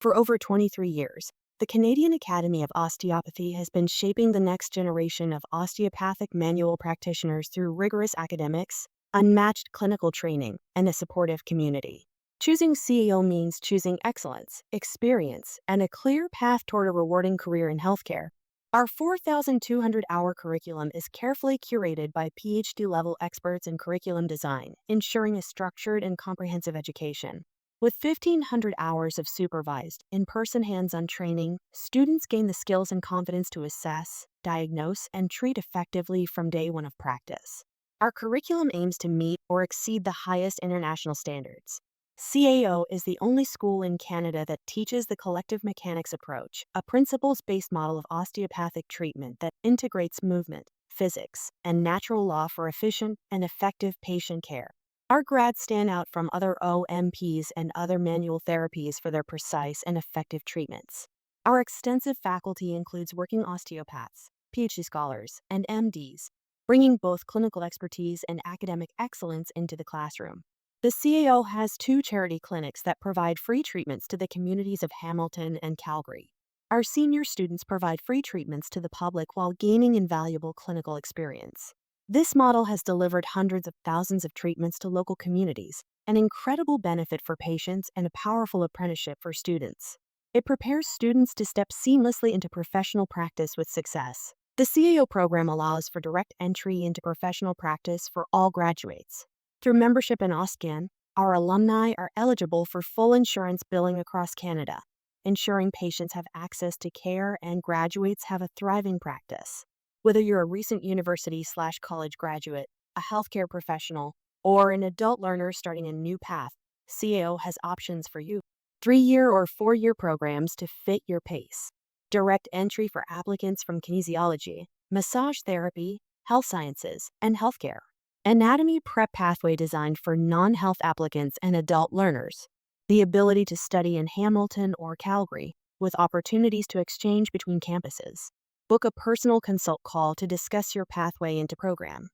For over 23 years, the Canadian Academy of Osteopathy has been shaping the next generation of osteopathic manual practitioners through rigorous academics, unmatched clinical training, and a supportive community. Choosing CAO means choosing excellence, experience, and a clear path toward a rewarding career in healthcare. Our 4,200-hour curriculum is carefully curated by PhD-level experts in curriculum design, ensuring a structured and comprehensive education. With 1,500 hours of supervised, in-person hands-on training, students gain the skills and confidence to assess, diagnose, and treat effectively from day one of practice. Our curriculum aims to meet or exceed the highest international standards. CAO is the only school in Canada that teaches the collective mechanics approach, a principles-based model of osteopathic treatment that integrates movement, physics, and natural law for efficient and effective patient care. Our grads stand out from other OMPs and other manual therapies for their precise and effective treatments. Our extensive faculty includes working osteopaths, PhD scholars, and MDs, bringing both clinical expertise and academic excellence into the classroom. The CAO has 2 charity clinics that provide free treatments to the communities of Hamilton and Calgary. Our senior students provide free treatments to the public while gaining invaluable clinical experience. This model has delivered hundreds of thousands of treatments to local communities, an incredible benefit for patients and a powerful apprenticeship for students. It prepares students to step seamlessly into professional practice with success. The CAO program allows for direct entry into professional practice for all graduates. Through membership in OSTCAN, our alumni are eligible for full insurance billing across Canada, ensuring patients have access to care and graduates have a thriving practice. Whether you're a recent university/college graduate, a healthcare professional, or an adult learner starting a new path, CAO has options for you. 3-year or 4-year programs to fit your pace. Direct entry for applicants from kinesiology, massage therapy, health sciences, and healthcare. Anatomy prep pathway designed for non-health applicants and adult learners. The ability to study in Hamilton or Calgary, with opportunities to exchange between campuses. Book a personal consult call to discuss your pathway into program.